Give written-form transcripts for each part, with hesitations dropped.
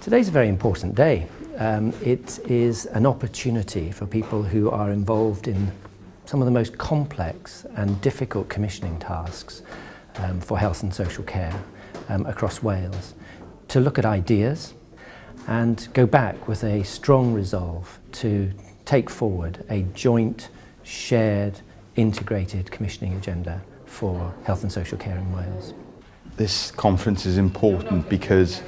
Today's a very important day. It is an opportunity for people who are involved in some of the most complex and difficult commissioning tasks for health and social care across Wales to look at ideas and go back with a strong resolve to take forward a joint, shared, integrated commissioning agenda for health and social care in Wales. This conference is important because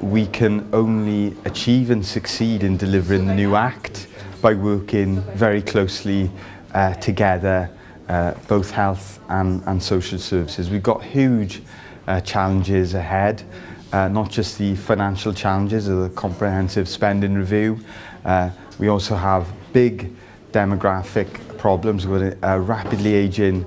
we can only achieve and succeed in delivering the new Act by working very closely together, both health and social services. We've got huge challenges ahead, not just the financial challenges of the comprehensive spending review. We also have big demographic problems with a rapidly ageing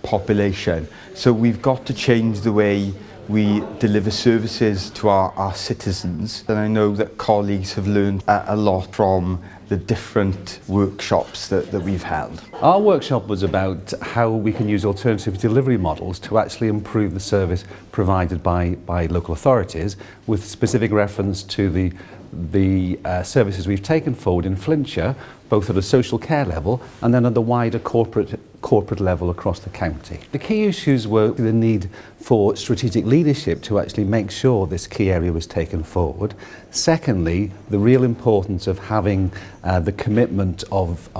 population. So we've got to change the way we deliver services to our citizens. And I know that colleagues have learned a lot from the different workshops that we've held. Our workshop was about how we can use alternative delivery models to actually improve the service provided by local authorities, with specific reference to the services we've taken forward in Flintshire, both at a social care level and then at the wider corporate level across the county. The key issues were the need for strategic leadership to actually make sure this key area was taken forward. Secondly, the real importance of having the commitment of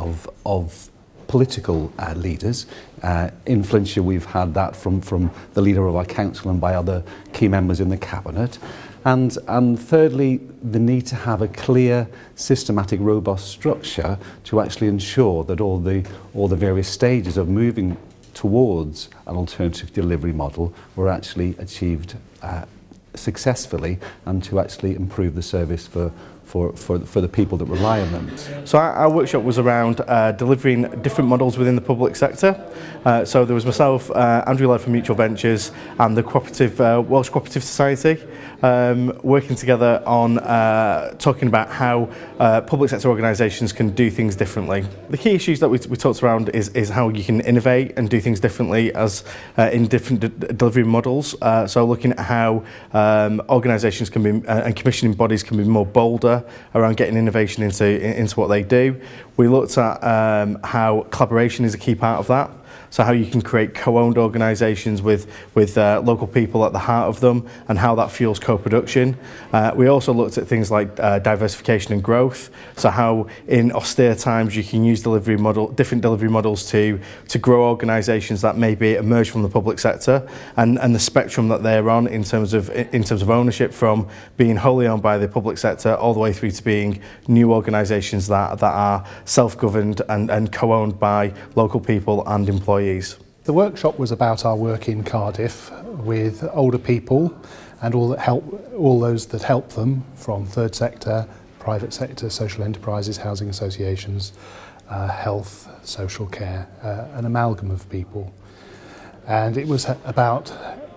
political leaders. In Flintshire we've had that from the leader of our council and by other key members in the cabinet. And thirdly, the need to have a clear, systematic, robust structure to actually ensure that all the various stages of moving towards an alternative delivery model were actually achieved successfully, and to actually improve the service for the people that rely on them. So our workshop was around delivering different models within the public sector. So there was myself, Andrew led from Mutual Ventures, and the Welsh Cooperative Society, working together on talking about how public sector organisations can do things differently. The key issues that we talked around is how you can innovate and do things differently as in different delivery models. So looking at how organisations can be and commissioning bodies can be more bolder around getting innovation into what they do. We looked at how collaboration is a key part of that. So how you can create co-owned organisations with local people at the heart of them, and how that fuels co-production. We also looked at things like diversification and growth. So how in austere times you can use different delivery models to grow organisations that maybe emerge from the public sector, and the spectrum that they're on in terms of ownership, from being wholly owned by the public sector all the way through to being new organisations that are self-governed and co-owned by local people and employees. The workshop was about our work in Cardiff with older people and all those that help them, from third sector, private sector, social enterprises, housing associations, health, social care, an amalgam of people. And it was about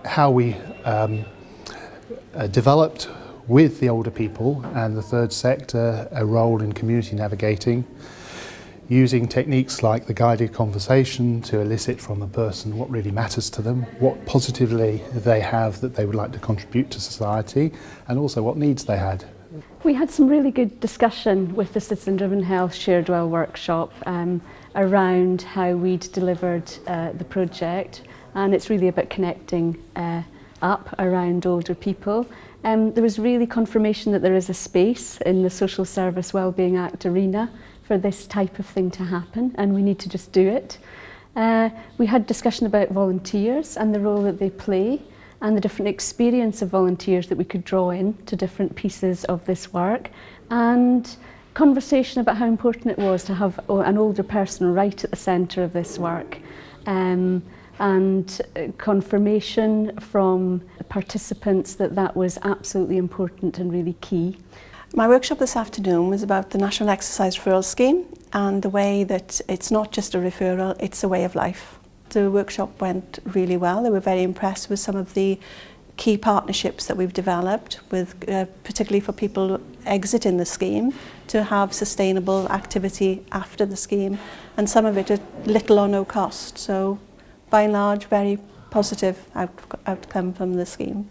how we developed with the older people and the third sector a role in community navigating, using techniques like the guided conversation to elicit from a person what really matters to them, what positively they have that they would like to contribute to society, and also what needs they had. We had some really good discussion with the Citizen Driven Health Shared Well workshop around how we'd delivered the project, and it's really about connecting up around older people. There was really confirmation that there is a space in the Social Service Wellbeing Act arena for this type of thing to happen, and we need to just do it. We had discussion about volunteers and the role that they play, and the different experience of volunteers that we could draw in to different pieces of this work, and conversation about how important it was to have an older person right at the centre of this work, and confirmation from participants that was absolutely important and really key. My workshop this afternoon was about the National Exercise Referral Scheme and the way that it's not just a referral, it's a way of life. The workshop went really well. They were very impressed with some of the key partnerships that we've developed, with particularly for people exiting the scheme, to have sustainable activity after the scheme, and some of it at little or no cost. So by and large, very positive outcome from the scheme.